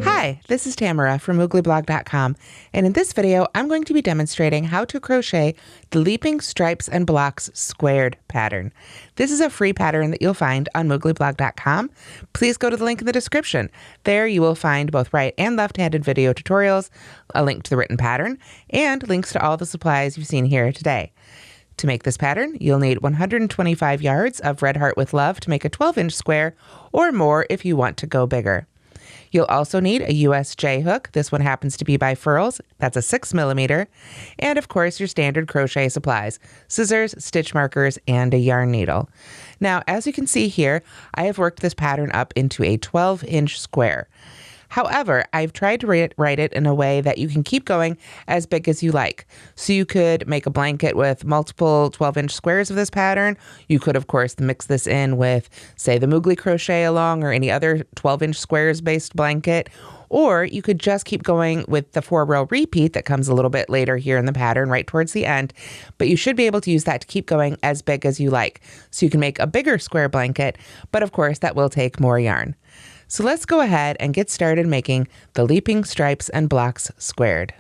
Hi, this is Tamara from mooglyblog.com, and in this video I'm going to be demonstrating how to crochet the Leaping Stripes and Blocks Squared pattern. This is a free pattern that you'll find on mooglyblog.com. Please go to the link in the description. There you will find both right and left-handed video tutorials, a link to the written pattern, and links to all the supplies you've seen here today. To make this pattern, you'll need 125 yards of Red Heart with Love to make a 12-inch square, or more if you want to go bigger. You'll also need a USJ hook. This one happens to be by Furls. That's a 6mm. And of course, your standard crochet supplies, scissors, stitch markers, and a yarn needle. Now, as you can see here, I have worked this pattern up into a 12-inch square. However, I've tried to write it in a way that you can keep going as big as you like. So you could make a blanket with multiple 12-inch squares of this pattern. You could, of course, mix this in with, say, the Moogly crochet along or any other 12-inch squares-based blanket. Or you could just keep going with the 4-row repeat that comes a little bit later here in the pattern, right towards the end. But you should be able to use that to keep going as big as you like. So you can make a bigger square blanket, but of course that will take more yarn. So let's go ahead and get started making the Leaping Stripes and Blocks Squared.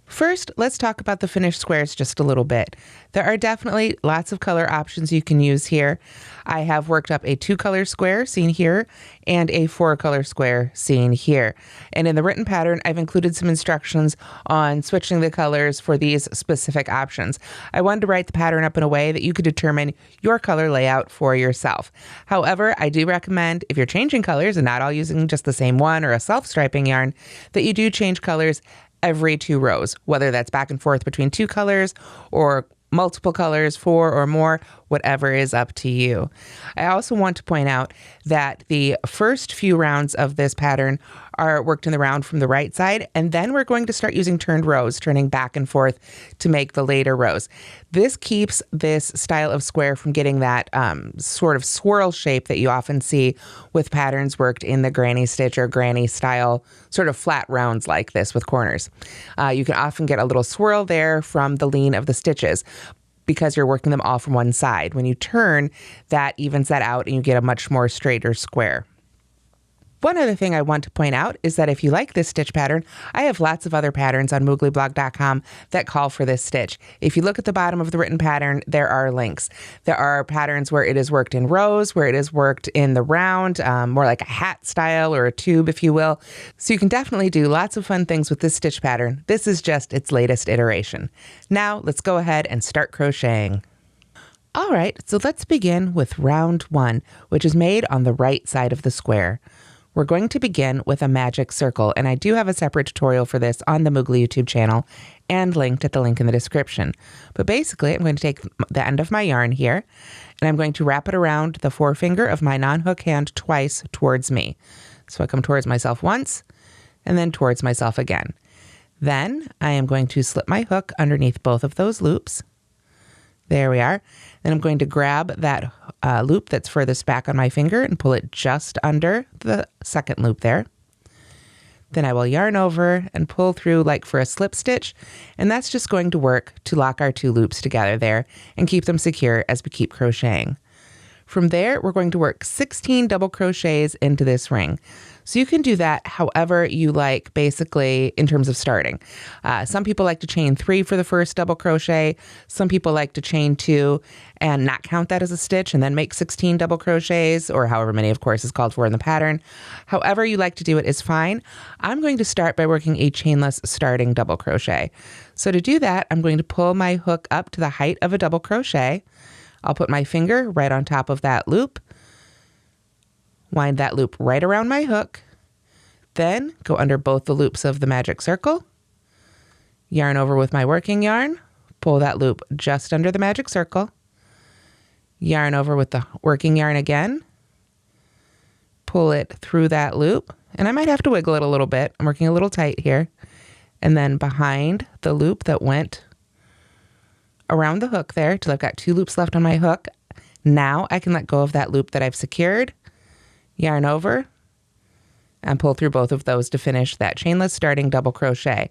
First, let's talk about the finished squares just a little bit. There are definitely lots of color options you can use here. I have worked up a 2-color square seen here and a 4-color square seen here. And in the written pattern, I've included some instructions on switching the colors for these specific options. I wanted to write the pattern up in a way that you could determine your color layout for yourself. However, I do recommend if you're changing colors and not all using just the same one or a self-striping yarn, that you do change colors every 2 rows, whether that's back and forth between 2 colors or multiple colors, 4 or more, whatever is up to you. I also want to point out that the first few rounds of this pattern are worked in the round from the right side, and then we're going to start using turned rows, turning back and forth to make the later rows. This keeps this style of square from getting that sort of swirl shape that you often see with patterns worked in the granny stitch or granny style, sort of flat rounds like this with corners. You can often get a little swirl there from the lean of the stitches, because you're working them all from one side. When you turn, that evens that out and you get a much more straighter square. One other thing I want to point out is that if you like this stitch pattern, I have lots of other patterns on mooglyblog.com that call for this stitch. If you look at the bottom of the written pattern, there are links. There are patterns where it is worked in rows, where it is worked in the round, more like a hat style or a tube, if you will. So you can definitely do lots of fun things with this stitch pattern. This is just its latest iteration. Now let's go ahead and start crocheting. All right, so let's begin with round 1, which is made on the right side of the square. We're going to begin with a magic circle, and I do have a separate tutorial for this on the Moogly YouTube channel and linked at the link in the description. But basically, I'm going to take the end of my yarn here, and I'm going to wrap it around the forefinger of my non-hook hand twice towards me. So I come towards myself once, and then towards myself again. Then I am going to slip my hook underneath both of those loops. There we are. Then I'm going to grab that loop that's furthest back on my finger and pull it just under the second loop there. Then I will yarn over and pull through like for a slip stitch, and that's just going to work to lock our 2 loops together there and keep them secure as we keep crocheting. From there, we're going to work 16 double crochets into this ring. So you can do that however you like, basically, in terms of starting. Some people like to chain 3 for the first double crochet. Some people like to chain 2 and not count that as a stitch and then make 16 double crochets, or however many, of course, is called for in the pattern. However you like to do it is fine. I'm going to start by working a chainless starting double crochet. So to do that, I'm going to pull my hook up to the height of a double crochet. I'll put my finger right on top of that loop, wind that loop right around my hook, then go under both the loops of the magic circle, yarn over with my working yarn, pull that loop just under the magic circle, yarn over with the working yarn again, pull it through that loop, and I might have to wiggle it a little bit. I'm working a little tight here, and then behind the loop that went around the hook there till I've got 2 loops left on my hook. Now I can let go of that loop that I've secured, yarn over, and pull through both of those to finish that chainless starting double crochet.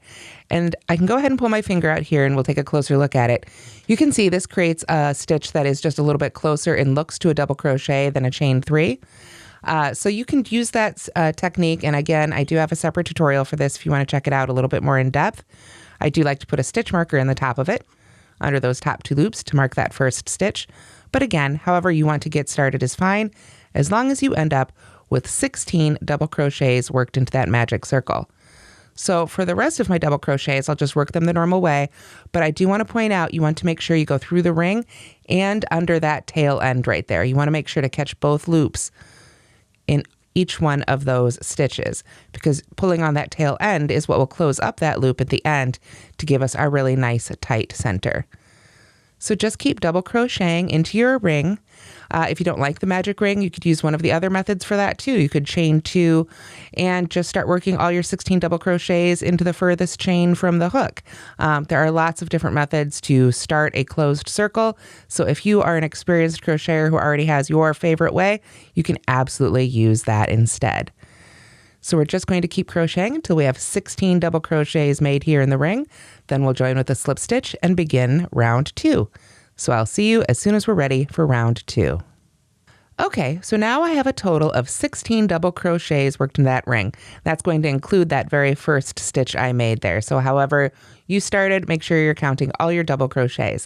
And I can go ahead and pull my finger out here and we'll take a closer look at it. You can see this creates a stitch that is just a little bit closer in looks to a double crochet than a chain 3. So you can use that technique. And again, I do have a separate tutorial for this if you want to check it out a little bit more in depth. I do like to put a stitch marker in the top of it under those top 2 loops to mark that first stitch. But again, however you want to get started is fine, as long as you end up with 16 double crochets worked into that magic circle. So for the rest of my double crochets, I'll just work them the normal way, but I do want to point out you want to make sure you go through the ring and under that tail end right there. You want to make sure to catch both loops in each one of those stitches, because pulling on that tail end is what will close up that loop at the end to give us our really nice tight center. So just keep double crocheting into your ring. If you don't like the magic ring, you could use one of the other methods for that too. You could chain 2 and just start working all your 16 double crochets into the furthest chain from the hook. There are lots of different methods to start a closed circle. So if you are an experienced crocheter who already has your favorite way, you can absolutely use that instead. So we're just going to keep crocheting until we have 16 double crochets made here in the ring. Then we'll join with a slip stitch and begin round 2. So I'll see you as soon as we're ready for round 2. Okay, so now I have a total of 16 double crochets worked in that ring. That's going to include that very first stitch I made there. So however you started, make sure you're counting all your double crochets.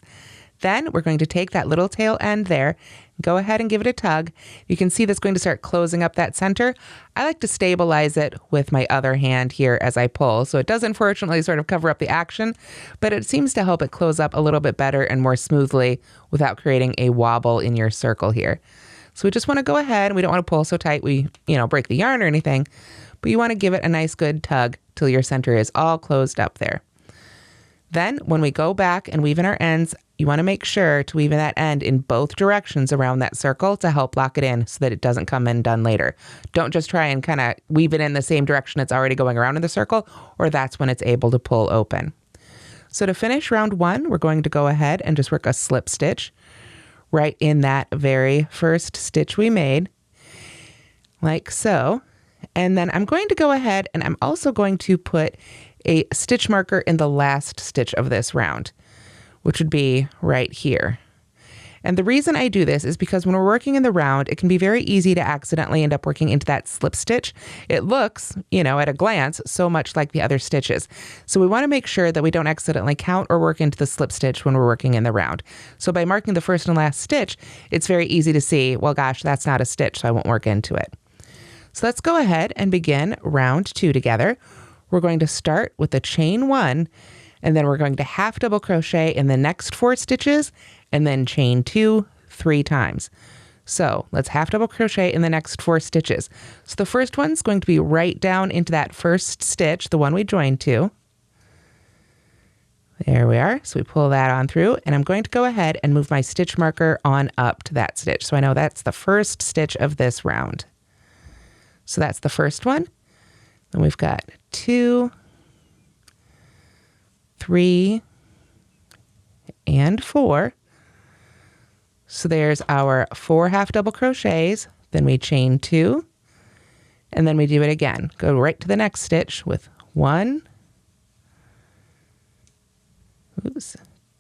Then we're going to take that little tail end there, go ahead and give it a tug. You can see that's going to start closing up that center. I like to stabilize it with my other hand here as I pull. So it does unfortunately sort of cover up the action, but it seems to help it close up a little bit better and more smoothly without creating a wobble in your circle here. So we just want to go ahead, and we don't want to pull so tight we, break the yarn or anything, but you want to give it a nice good tug till your center is all closed up there. Then when we go back and weave in our ends, you want to make sure to weave in that end in both directions around that circle to help lock it in so that it doesn't come undone later. Don't just try and kind of weave it in the same direction it's already going around in the circle, or that's when it's able to pull open. So to finish round 1, we're going to go ahead and just work a slip stitch right in that very first stitch we made, like so. And then I'm going to go ahead and I'm also going to put a stitch marker in the last stitch of this round, which would be right here. And the reason I do this is because when we're working in the round, it can be very easy to accidentally end up working into that slip stitch. It looks, at a glance, so much like the other stitches. So we want to make sure that we don't accidentally count or work into the slip stitch when we're working in the round. So by marking the first and last stitch, it's very easy to see, well, gosh, that's not a stitch, so I won't work into it. So let's go ahead and begin round 2 together. We're going to start with the chain 1, and then we're going to half double crochet in the next 4 stitches, and then chain 2 3 times. So let's half double crochet in the next 4 stitches. So the first one's going to be right down into that first stitch, the one we joined to. There we are. So we pull that on through, and I'm going to go ahead and move my stitch marker on up to that stitch. So I know that's the first stitch of this round. So that's the first one. Then we've got 2, 3, and 4. So there's our 4 half double crochets, then we chain 2, and then we do it again. Go right to the next stitch with 1,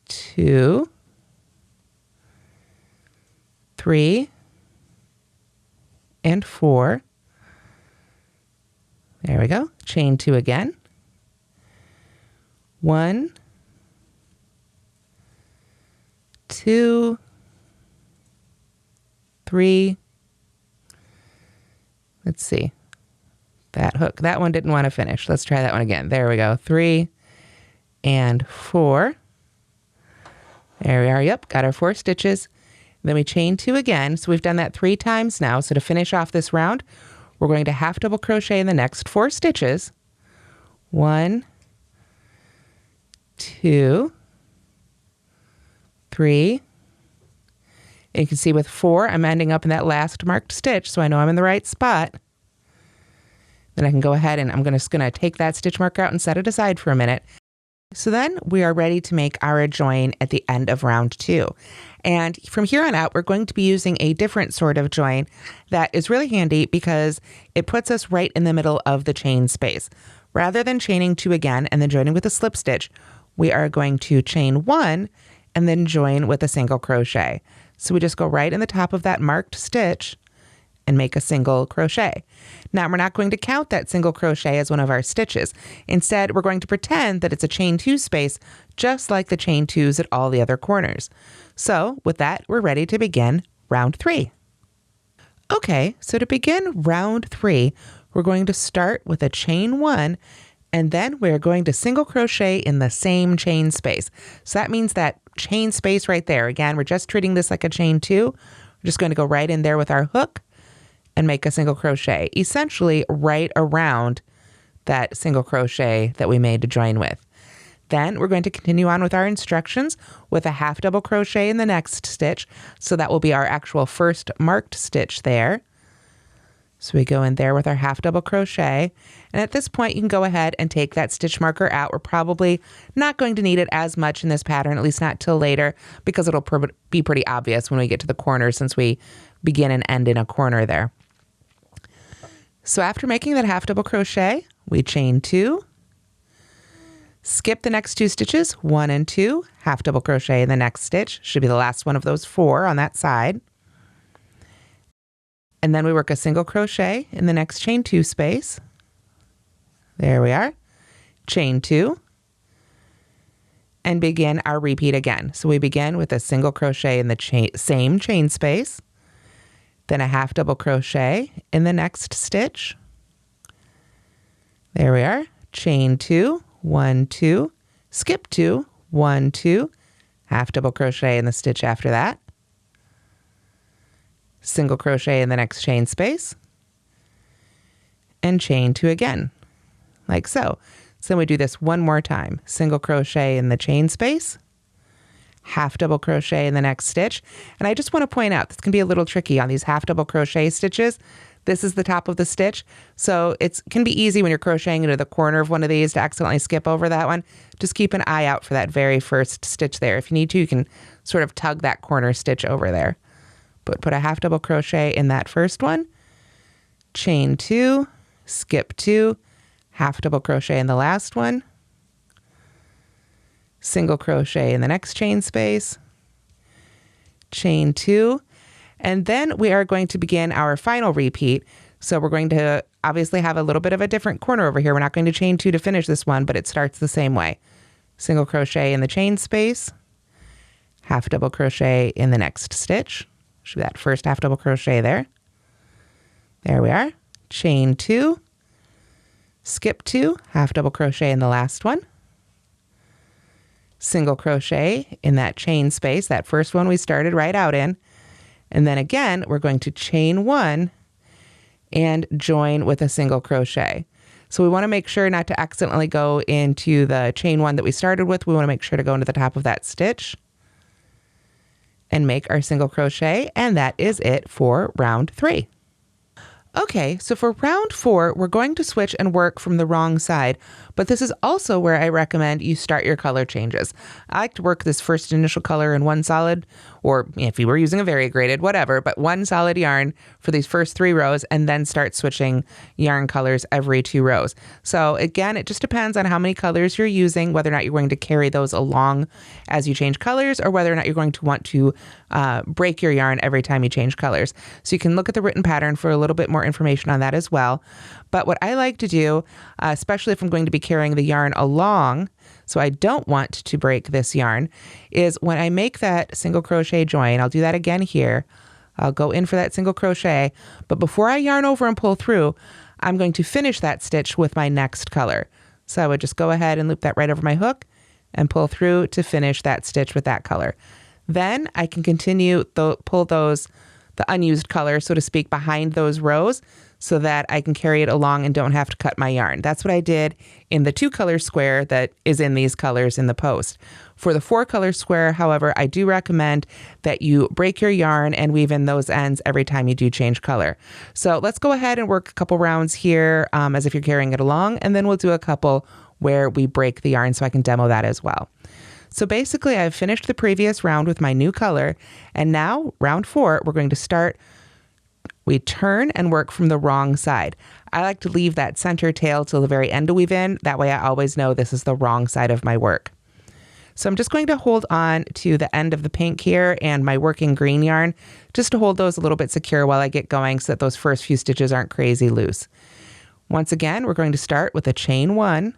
2, 3, and 4. There we go. Chain 2 again. 1, 2, 3. Let's see. That hook, that one didn't want to finish. Let's try that one again. There we go. 3 and 4. There we are. Yep, got our 4 stitches. Then we chain 2 again. So we've done that 3 times now. So to finish off this round, we're going to half double crochet in the next 4 stitches. 1, 2, 3. And you can see with 4, I'm ending up in that last marked stitch, so I know I'm in the right spot. Then I can go ahead and I'm just going to take that stitch marker out and set it aside for a minute. So then we are ready to make our join at the end of round 2. And from here on out, we're going to be using a different sort of join that is really handy because it puts us right in the middle of the chain space. Rather than chaining 2 again and then joining with a slip stitch, we are going to chain 1 and then join with a single crochet. So we just go right in the top of that marked stitch and make a single crochet. Now we're not going to count that single crochet as one of our stitches. Instead, we're going to pretend that it's a chain 2 space, just like the chain 2s at all the other corners. So with that, we're ready to begin round 3. Okay, so to begin round 3, we're going to start with a chain 1, and then we're going to single crochet in the same chain space. So that means that chain space right there. Again, we're just treating this like a chain 2. We're just going to go right in there with our hook and make a single crochet, essentially right around that single crochet that we made to join with. Then we're going to continue on with our instructions with a half double crochet in the next stitch. So that will be our actual first marked stitch there. So we go in there with our half double crochet. And at this point, you can go ahead and take that stitch marker out. We're probably not going to need it as much in this pattern, at least not till later, because it'll be pretty obvious when we get to the corner since we begin and end in a corner there. So after making that half double crochet, we chain 2, skip the next 2 stitches, 1 and 2, half double crochet in the next stitch, should be the last one of those 4 on that side. And then we work a single crochet in the next chain 2 space. There we are. Chain 2 and begin our repeat again. So we begin with a single crochet in the same chain space, then a half double crochet in the next stitch. There we are. Chain 2, 1, 2, skip 2, 1, 2, half double crochet in the stitch after that. Single crochet in the next chain space, and chain 2 again, like so. So then we do this one more time. Single crochet in the chain space, half double crochet in the next stitch. And I just want to point out, this can be a little tricky on these half double crochet stitches. This is the top of the stitch. So it can be easy when you're crocheting into the corner of one of these to accidentally skip over that one. Just keep an eye out for that very first stitch there. If you need to, you can sort of tug that corner stitch over there. But put a half double crochet in that first one, chain 2, skip 2, half double crochet in the last one, single crochet in the next chain space, chain 2, and then we are going to begin our final repeat. So we're going to obviously have a little bit of a different corner over here. We're not going to chain 2 to finish this one, but it starts the same way. Single crochet in the chain space, half double crochet in the next stitch. Should be that first half double crochet there. There we are. Chain 2, skip 2, half double crochet in the last one, single crochet in that chain space, that first one we started right out in, and then again we're going to chain 1 and join with a single crochet. So we want to make sure not to accidentally go into the chain 1 that we started with. We want to make sure to go into the top of that stitch and make our single crochet, and that is it for round 3. Okay, so for round 4, we're going to switch and work from the wrong side, but this is also where I recommend you start your color changes. I like to work this first initial color in one solid, or if you were using a variegated, whatever, but one solid yarn for these first 3 rows, and then start switching yarn colors every 2 rows. So again, it just depends on how many colors you're using, whether or not you're going to carry those along as you change colors, or whether or not you're going to want to break your yarn every time you change colors. So you can look at the written pattern for a little bit more information on that as well. But what I like to do, especially if I'm going to be carrying the yarn along, so I don't want to break this yarn, is when I make that single crochet join, I'll do that again here. I'll go in for that single crochet, but before I yarn over and pull through, I'm going to finish that stitch with my next color. So I would just go ahead and loop that right over my hook and pull through to finish that stitch with that color. Then I can continue pull the unused color, so to speak, behind those rows so that I can carry it along and don't have to cut my yarn. That's what I did in the 2-color square that is in these colors in the post. For the 4-color square, however, I do recommend that you break your yarn and weave in those ends every time you do change color. So let's go ahead and work a couple rounds here as if you're carrying it along, and then we'll do a couple where we break the yarn, so I can demo that as well. So basically I've finished the previous round with my new color, and now round 4, we're going to start. We turn and work from the wrong side. I like to leave that center tail till the very end to weave in. That way I always know this is the wrong side of my work. So I'm just going to hold on to the end of the pink here and my working green yarn just to hold those a little bit secure while I get going so that those first few stitches aren't crazy loose. Once again, we're going to start with a chain 1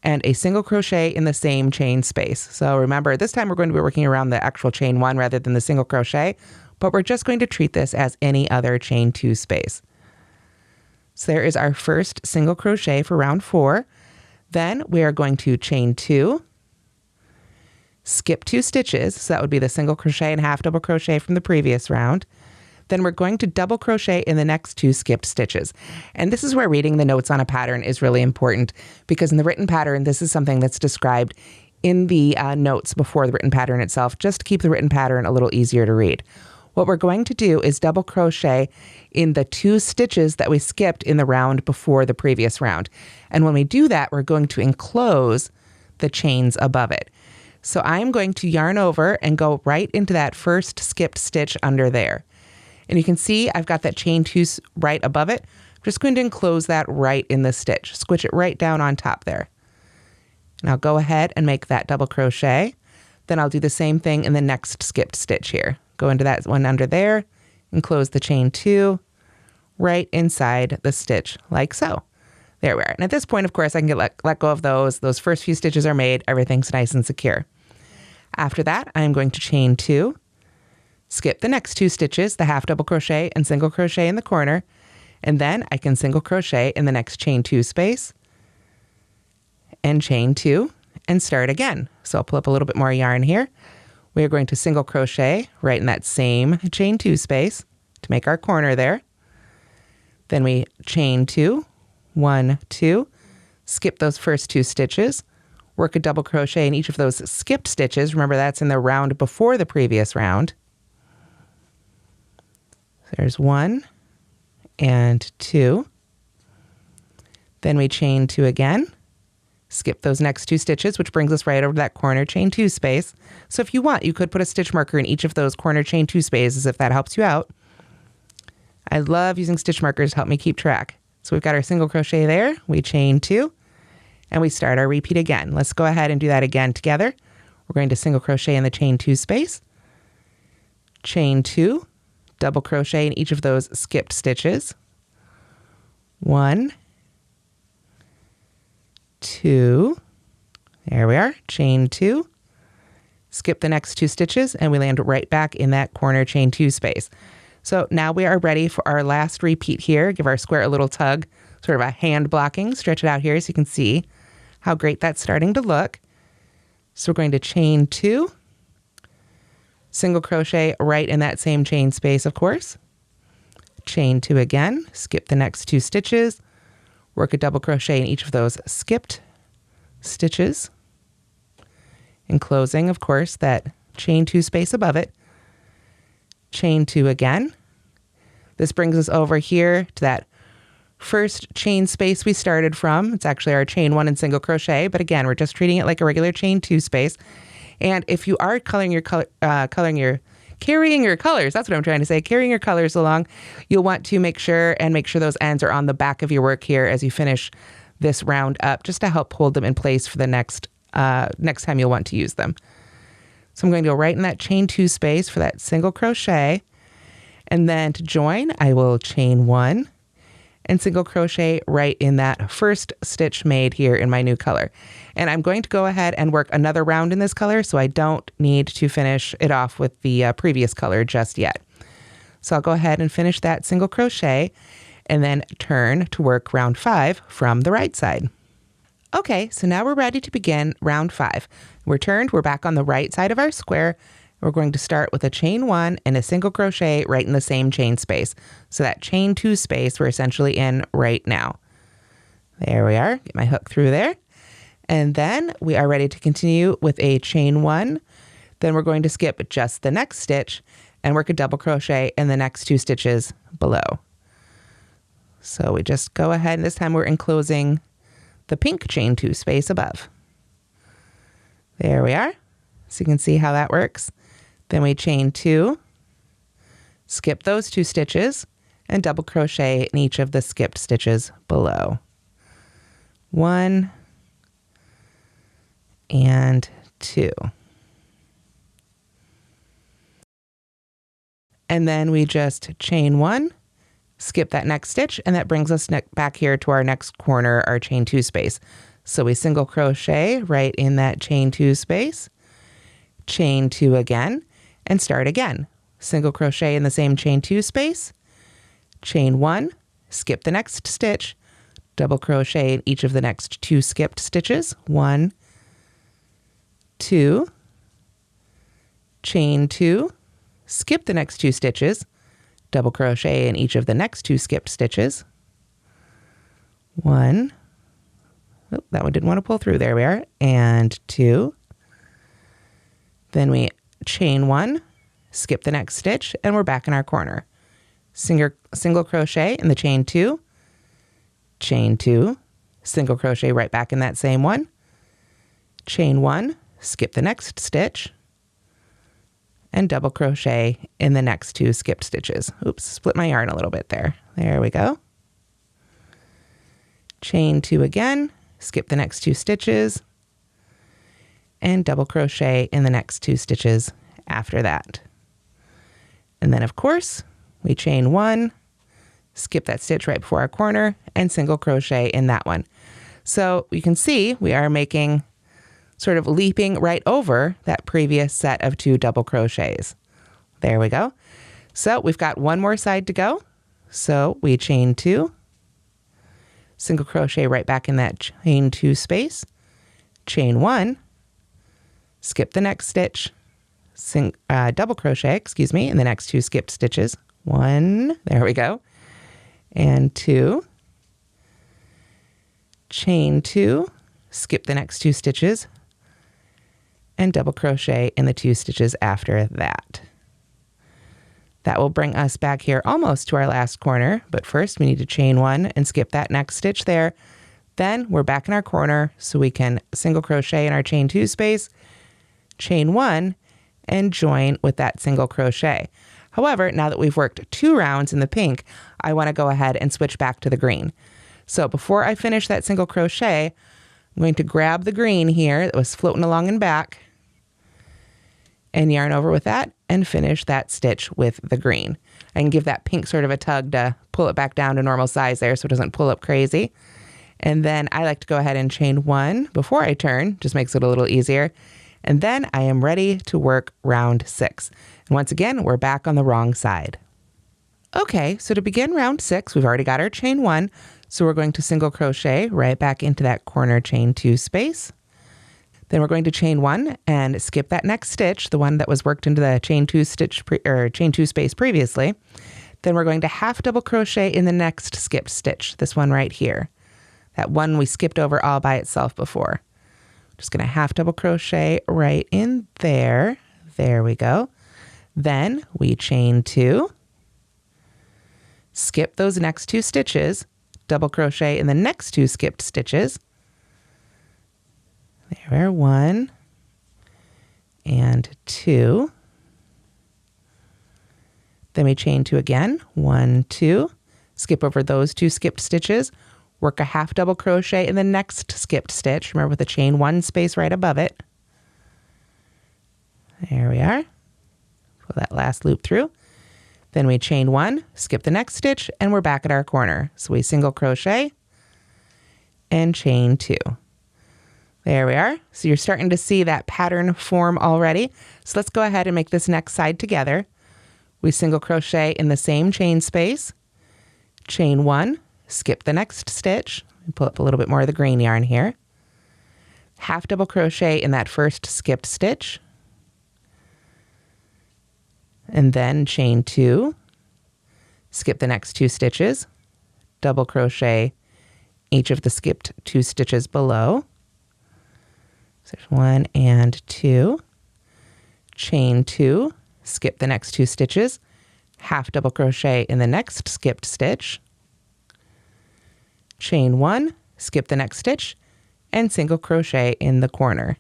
and a single crochet in the same chain space. So remember, this time we're going to be working around the actual chain 1 rather than the single crochet, but we're just going to treat this as any other chain 2 space. So there is our first single crochet for round 4. Then we are going to chain 2, skip 2 stitches, so that would be the single crochet and half double crochet from the previous round. Then we're going to double crochet in the next 2 skipped stitches. And this is where reading the notes on a pattern is really important, because in the written pattern, this is something that's described in the notes before the written pattern itself, just to keep the written pattern a little easier to read. What we're going to do is double crochet in the 2 stitches that we skipped in the round before the previous round. And when we do that, we're going to enclose the chains above it. So I'm going to yarn over and go right into that first skipped stitch under there. And you can see I've got that chain 2 right above it. I'm just going to enclose that right in the stitch. Squitch it right down on top there. And I'll go ahead and make that double crochet. Then I'll do the same thing in the next skipped stitch here. Go into that one under there, enclose the chain 2 right inside the stitch like so. There we are. And at this point, of course, I can let go of those. Those first few stitches are made. Everything's nice and secure. After that, I'm going to chain 2, skip the next 2 stitches, the half double crochet and single crochet in the corner, and then I can single crochet in the next chain 2 space and chain 2 and start again. So I'll pull up a little bit more yarn here. We are going to single crochet right in that same chain 2 space to make our corner there. Then we chain 2, 1, 2, skip those first 2 stitches, work a double crochet in each of those skipped stitches. Remember, that's in the round before the previous round. There's 1 and 2. Then we chain 2 again, skip those next 2 stitches, which brings us right over to that corner chain 2 space. So if you want, you could put a stitch marker in each of those corner chain 2 spaces if that helps you out. I love using stitch markers to help me keep track. So we've got our single crochet there, we chain 2, and we start our repeat again. Let's go ahead and do that again together. We're going to single crochet in the chain 2 space, chain 2, double crochet in each of those skipped stitches. 1, 2, there we are, chain 2, skip the next 2 stitches, and we land right back in that corner chain 2 space. So now we are ready for our last repeat here. Give our square a little tug, sort of a hand blocking, stretch it out here so you can see how great that's starting to look. So we're going to chain 2, single crochet right in that same chain space, of course, chain 2 again, skip the next 2 stitches, work a double crochet in each of those skipped stitches, enclosing, of course, that chain 2 space above it, chain 2 again. This brings us over here to that first chain space we started from. It's actually our chain 1 and single crochet, but again, we're just treating it like a regular chain 2 space. And if you are carrying your colors, that's what I'm trying to say, carrying your colors along, you'll want to make sure those ends are on the back of your work here as you finish this round up, just to help hold them in place for the next time you'll want to use them. So I'm going to go right in that chain 2 space for that single crochet. And then to join, I will chain 1 and single crochet right in that first stitch made here in my new color. And I'm going to go ahead and work another round in this color, so I don't need to finish it off with the previous color just yet. So I'll go ahead and finish that single crochet and then turn to work round 5 from the right side. Okay, so now we're ready to begin round 5. We're turned, we're back on the right side of our square. We're going to start with a chain 1 and a single crochet right in the same chain space. So that chain 2 space we're essentially in right now. There we are, get my hook through there. And then we are ready to continue with a chain 1. Then we're going to skip just the next stitch and work a double crochet in the next 2 stitches below. So we just go ahead, and this time we're enclosing the pink chain 2 space above. There we are. So you can see how that works. Then we chain 2, skip those 2 stitches, and double crochet in each of the skipped stitches below. 1 and 2. And then we just chain 1, skip that next stitch, and that brings us back here to our next corner, our chain 2 space. So we single crochet right in that chain 2 space, chain 2 again, and start again. Single crochet in the same chain 2 space, chain 1, skip the next stitch, double crochet in each of the next 2 skipped stitches, 1, 2, chain 2, skip the next 2 stitches, double crochet in each of the next 2 skipped stitches, 1, oh, that one didn't want to pull through, there we are, and 2, then we chain 1, skip the next stitch, and we're back in our corner. Single crochet in the chain 2, chain 2, single crochet right back in that same one, chain 1, skip the next stitch, and double crochet in the next 2 skipped stitches. Oops, split my yarn a little bit there. There we go. Chain 2 again, skip the next 2 stitches, and double crochet in the next 2 stitches after that. And then of course, we chain 1, skip that stitch right before our corner, and single crochet in that one. So you can see we are making sort of leaping right over that previous set of 2 double crochets. There we go. So we've got one more side to go. So we chain 2, single crochet right back in that chain 2 space, chain 1, skip the next stitch, double crochet, in the next 2 skipped stitches. 1, there we go, and 2, chain 2, skip the next 2 stitches, and double crochet in the 2 stitches after that. That will bring us back here almost to our last corner, but first we need to chain 1 and skip that next stitch there. Then we're back in our corner, so we can single crochet in our chain 2 space, chain 1, and join with that single crochet. However, now that we've worked 2 rounds in the pink, I want to go ahead and switch back to the green. So before I finish that single crochet, I'm going to grab the green here that was floating along in back and yarn over with that and finish that stitch with the green. I can give that pink sort of a tug to pull it back down to normal size there so it doesn't pull up crazy. And then I like to go ahead and chain 1 before I turn, just makes it a little easier. And then I am ready to work round 6. And once again, we're back on the wrong side. Okay, so to begin round 6, we've already got our chain 1. So we're going to single crochet right back into that corner chain 2 space. Then we're going to chain 1 and skip that next stitch, the one that was worked into the chain 2 space previously. Then we're going to half double crochet in the next skipped stitch, this one right here. That one we skipped over all by itself before. Just going to half double crochet right in there. There we go. Then we chain 2, skip those next 2 stitches, double crochet in the next 2 skipped stitches. There we are, 1 and 2. Then we chain 2 again, 1, 2, skip over those 2 skipped stitches, work a half double crochet in the next skipped stitch. Remember, with the chain 1 space right above it. There we are. Pull that last loop through. Then we chain 1, skip the next stitch, and we're back at our corner. So we single crochet and chain 2. There we are. So you're starting to see that pattern form already. So let's go ahead and make this next side together. We single crochet in the same chain space, chain 1, skip the next stitch, pull up a little bit more of the green yarn here, half double crochet in that first skipped stitch, and then chain 2, skip the next 2 stitches, double crochet each of the skipped 2 stitches below. So there's 1 and 2, chain 2, skip the next 2 stitches, half double crochet in the next skipped stitch, chain 1, skip the next stitch, and single crochet in the corner.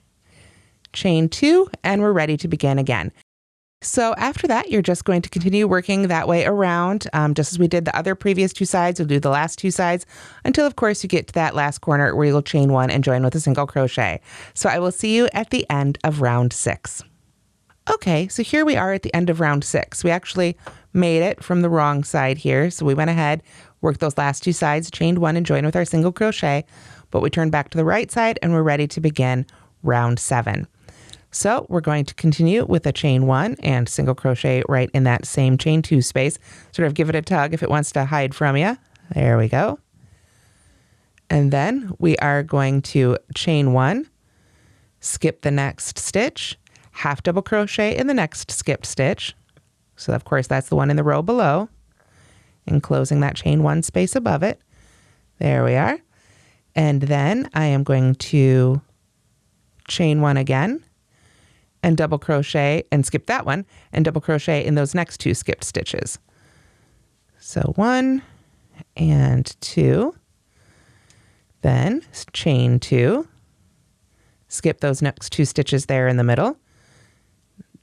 Chain 2, and we're ready to begin again. So after that, you're just going to continue working that way around, just as we did the other previous 2 sides. You'll do the last 2 sides until, of course, you get to that last corner where you'll chain 1 and join with a single crochet. So I will see you at the end of round 6. Okay, so here we are at the end of round 6. We actually made it from the wrong side here. So we went ahead, worked those last 2 sides, chained 1 and joined with our single crochet, but we turned back to the right side and we're ready to begin round 7. So we're going to continue with a chain 1 and single crochet right in that same chain 2 space. Sort of give it a tug if it wants to hide from you. There we go. And then we are going to chain 1, skip the next stitch, half double crochet in the next skipped stitch. So of course that's the one in the row below, and closing that chain 1 space above it. There we are. And then I am going to chain 1 again, and double crochet and skip that one and double crochet in those next 2 skipped stitches. So 1 and 2, then chain 2, skip those next 2 stitches there in the middle,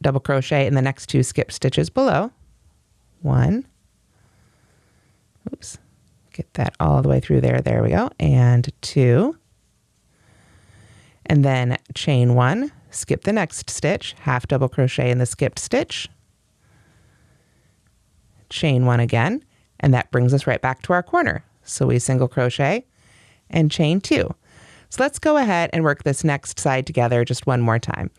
double crochet in the next 2 skipped stitches below. 1, oops, get that all the way through there. There we go. And 2, and then chain 1, skip the next stitch, half double crochet in the skipped stitch, chain 1 again, and that brings us right back to our corner. So we single crochet and chain 2. So let's go ahead and work this next side together just one more time.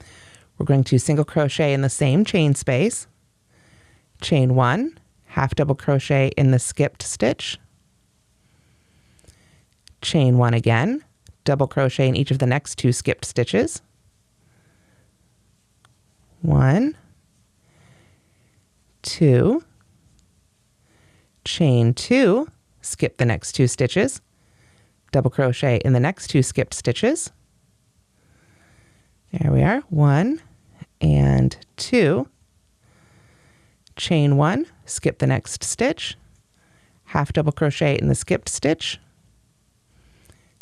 We're going to single crochet in the same chain space, chain 1, half double crochet in the skipped stitch, chain 1 again, double crochet in each of the next 2 skipped stitches, 1, 2, chain 2, skip the next 2 stitches, double crochet in the next 2 skipped stitches. There we are, 1 and 2, chain 1, skip the next stitch, half double crochet in the skipped stitch,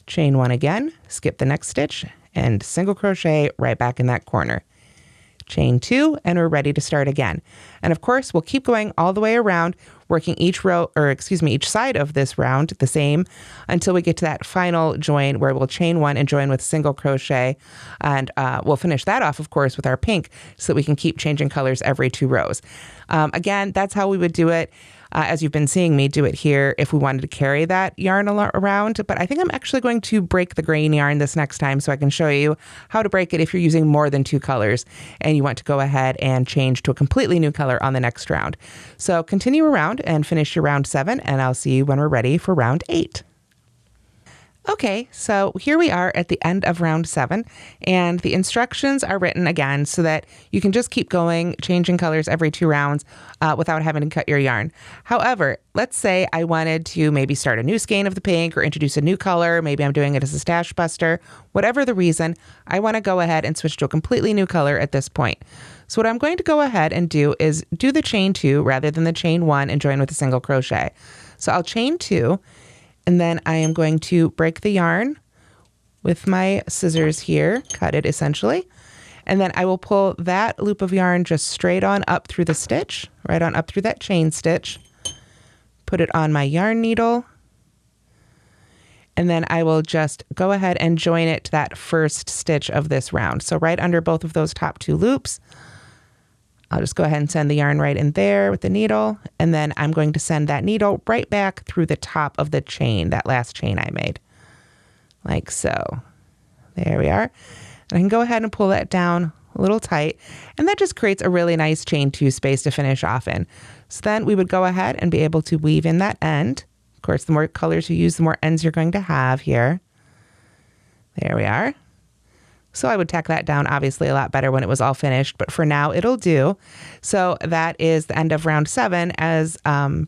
chain 1 again, skip the next stitch, and single crochet right back in that corner. Chain 2, and we're ready to start again. And of course, we'll keep going all the way around, working each row, or excuse me, each side of this round the same until we get to that final join where we'll chain 1 and join with single crochet. And we'll finish that off, of course, with our pink so that we can keep changing colors every 2 rows. Again, that's how we would do it. As you've been seeing me do it here if we wanted to carry that yarn around, but I think I'm actually going to break the grain yarn this next time so I can show you how to break it if you're using more than 2 colors and you want to go ahead and change to a completely new color on the next round. So continue around and finish your round 7, and I'll see you when we're ready for round 8. Okay, so here we are at the end of round 7, and the instructions are written again so that you can just keep going, changing colors every 2 rounds without having to cut your yarn. However, let's say I wanted to maybe start a new skein of the pink or introduce a new color. Maybe I'm doing it as a stash buster. Whatever the reason, I want to go ahead and switch to a completely new color at this point. So what I'm going to go ahead and do is do the chain 2 rather than the chain 1 and join with a single crochet. So I'll chain 2. And then I am going to break the yarn with my scissors here, cut it essentially. And then I will pull that loop of yarn just straight on up through the stitch, right on up through that chain stitch, put it on my yarn needle. And then I will just go ahead and join it to that first stitch of this round. So right under both of those top 2 loops, I'll just go ahead and send the yarn right in there with the needle, and then I'm going to send that needle right back through the top of the chain, that last chain I made, like so. There we are. And I can go ahead and pull that down a little tight, and that just creates a really nice chain 2 space to finish off in. So then we would go ahead and be able to weave in that end. Of course, the more colors you use, the more ends you're going to have here. There we are. So I would tack that down obviously a lot better when it was all finished, but for now it'll do. So that is the end of round 7 as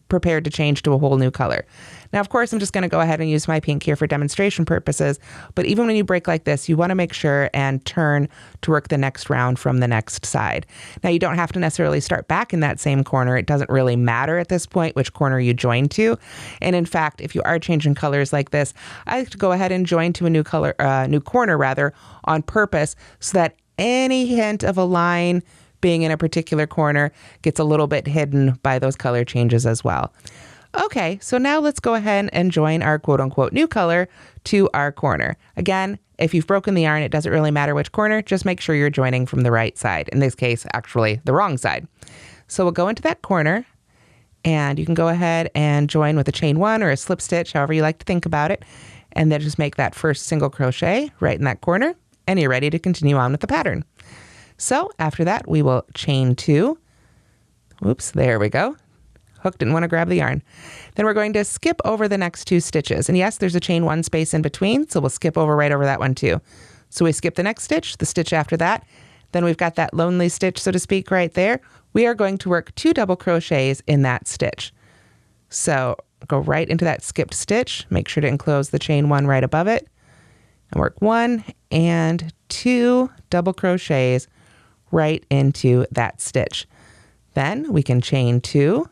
prepared to change to a whole new color. Now, of course, I'm just going to go ahead and use my pink here for demonstration purposes, but even when you break like this, you want to make sure and turn to work the next round from the next side. Now, you don't have to necessarily start back in that same corner. It doesn't really matter at this point which corner you join to. And in fact, if you are changing colors like this, I like to go ahead and join to a new color, new corner rather, on purpose so that any hint of a line being in a particular corner gets a little bit hidden by those color changes as well. Okay, so now let's go ahead and join our quote unquote new color to our corner. Again, if you've broken the yarn, it doesn't really matter which corner, just make sure you're joining from the right side. In this case, actually the wrong side. So we'll go into that corner and you can go ahead and join with a chain 1 or a slip stitch, however you like to think about it. And then just make that first single crochet right in that corner and you're ready to continue on with the pattern. So after that, we will chain 2. Oops, there we go. Hook didn't want to grab the yarn. Then we're going to skip over the next 2 stitches. And yes, there's a chain 1 space in between, so we'll skip right over that one too. So we skip the next stitch, the stitch after that. Then we've got that lonely stitch, so to speak, right there. We are going to work 2 double crochets in that stitch. So go right into that skipped stitch. Make sure to enclose the chain 1 right above it. And work 1 and 2 double crochets right into that stitch. Then we can chain 2.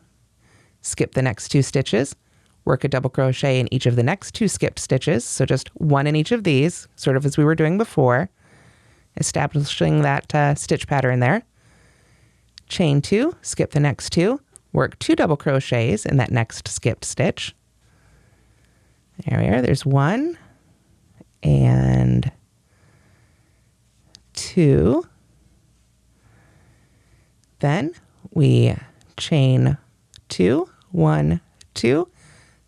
Skip the next 2 stitches, work a double crochet in each of the next 2 skipped stitches, so just 1 in each of these, sort of as we were doing before, establishing that stitch pattern there. Chain 2, skip the next 2, work 2 double crochets in that next skipped stitch. There we are, there's 1 and 2. Then we chain 2, 1, 2,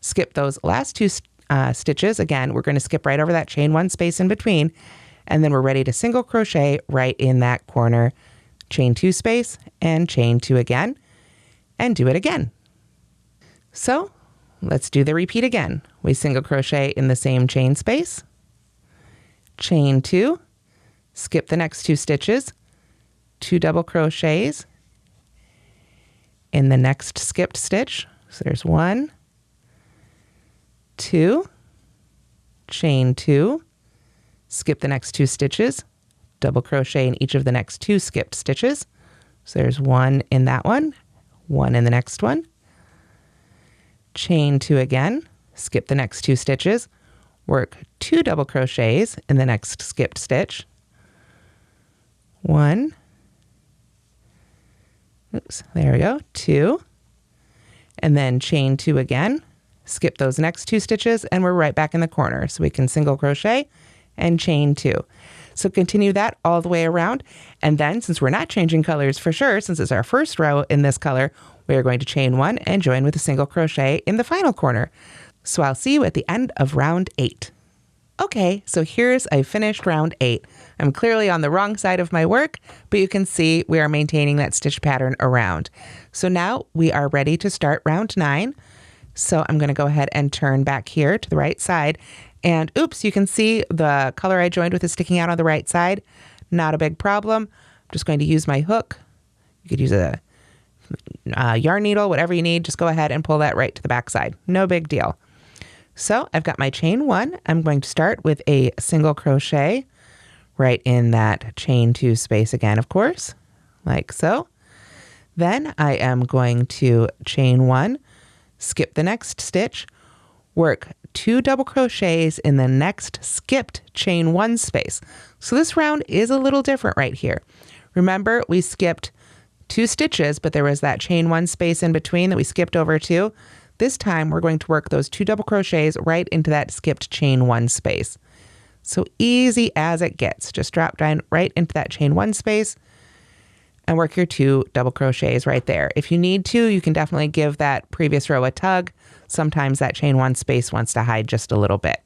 skip those last 2 stitches. Again, we're going to skip right over that chain 1 space in between, and then we're ready to single crochet right in that corner, chain 2 space and chain 2 again, and do it again. So let's do the repeat again. We single crochet in the same chain space, chain 2, skip the next 2 stitches, 2 double crochets in the next skipped stitch. So there's 1, 2, chain 2, skip the next 2 stitches, double crochet in each of the next 2 skipped stitches. So there's 1 in that one, 1 in the next one, chain 2 again, skip the next 2 stitches, work 2 double crochets in the next skipped stitch, 1, oops, there we go, 2, and then chain 2 again, skip those next 2 stitches, and we're right back in the corner. So we can single crochet and chain 2. So continue that all the way around. And then since we're not changing colors for sure, since it's our first row in this color, we are going to chain 1 and join with a single crochet in the final corner. So I'll see you at the end of round 8. Okay, so here's a finished round 8. I'm clearly on the wrong side of my work, but you can see we are maintaining that stitch pattern around. So now we are ready to start round 9. So I'm going to go ahead and turn back here to the right side. And oops, you can see the color I joined with is sticking out on the right side. Not a big problem. I'm just going to use my hook. You could use a yarn needle, whatever you need. Just go ahead and pull that right to the back side. No big deal. So I've got my chain 1. I'm going to start with a single crochet right in that chain 2 space again, of course, like so. Then I am going to chain 1, skip the next stitch, work 2 double crochets in the next skipped chain 1 space. So this round is a little different right here. Remember, we skipped 2 stitches, but there was that chain 1 space in between that we skipped over to. This time we're going to work those 2 double crochets right into that skipped chain 1 space. So easy as it gets. Just drop down right into that chain 1 space and work your 2 double crochets right there. If you need to, you can definitely give that previous row a tug. Sometimes that chain 1 space wants to hide just a little bit.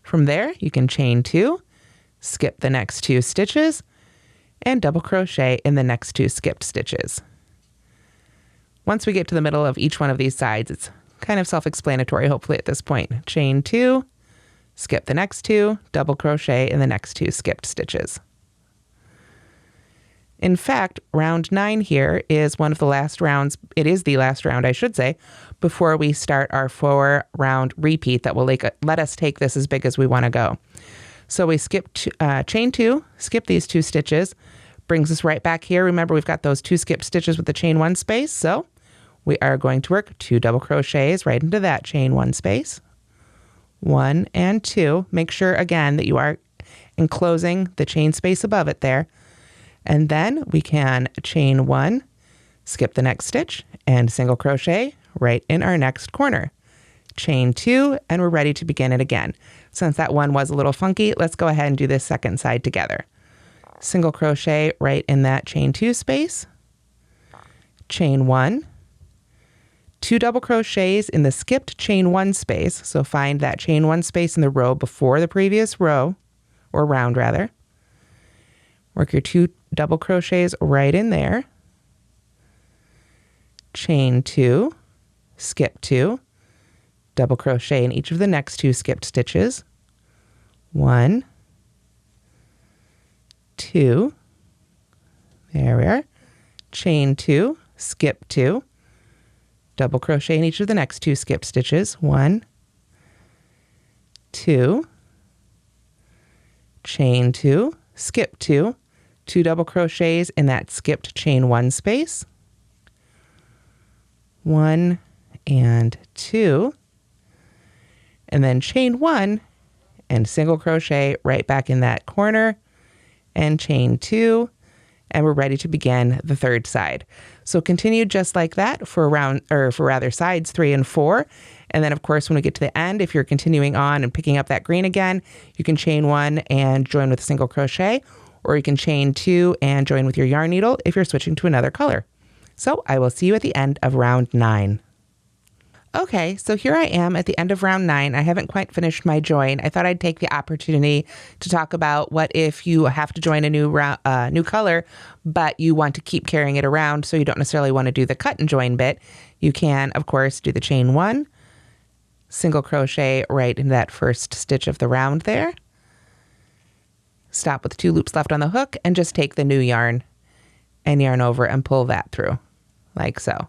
From there, you can chain 2, skip the next 2 stitches, and double crochet in the next 2 skipped stitches. Once we get to the middle of each one of these sides, it's kind of self-explanatory, hopefully at this point. Chain 2, skip the next 2, double crochet in the next 2 skipped stitches. In fact, round 9 here is one of the last rounds. It is the last round, I should say, before we start our 4-round repeat that will let us take this as big as we want to go. So we skip chain 2, skip these 2 stitches, brings us right back here. Remember, we've got those 2 skip stitches with the chain 1 space, so we are going to work 2 double crochets right into that chain 1 space. 1 and 2. Make sure again that you are enclosing the chain space above it there. And then we can chain 1, skip the next stitch, and single crochet right in our next corner. Chain 2, and we're ready to begin it again. Since that one was a little funky, let's go ahead and do this second side together. Single crochet right in that chain 2 space, chain 1, 2 double crochets in the skipped chain 1 space. So find that chain 1 space in the row before the previous row, or round rather. Work your 2 double crochets right in there. Chain 2, skip 2, double crochet in each of the next 2 skipped stitches. 1, 2, there we are. Chain 2, skip 2, double crochet in each of the next 2 skipped stitches. 1, 2, chain 2, skip 2, 2 double crochets in that skipped chain 1 space. 1 and 2, and then chain 1 and single crochet right back in that corner, and chain 2, and we're ready to begin the third side. So continue just like that for sides 3 and 4. And then of course, when we get to the end, if you're continuing on and picking up that green again, you can chain 1 and join with a single crochet, or you can chain 2 and join with your yarn needle if you're switching to another color. So I will see you at the end of round 9. Okay, so here I am at the end of round 9. I haven't quite finished my join. I thought I'd take the opportunity to talk about what if you have to join a new color, but you want to keep carrying it around, so you don't necessarily want to do the cut and join bit. You can, of course, do the chain 1, single crochet right in that first stitch of the round there. Stop with 2 loops left on the hook and just take the new yarn and yarn over and pull that through like so.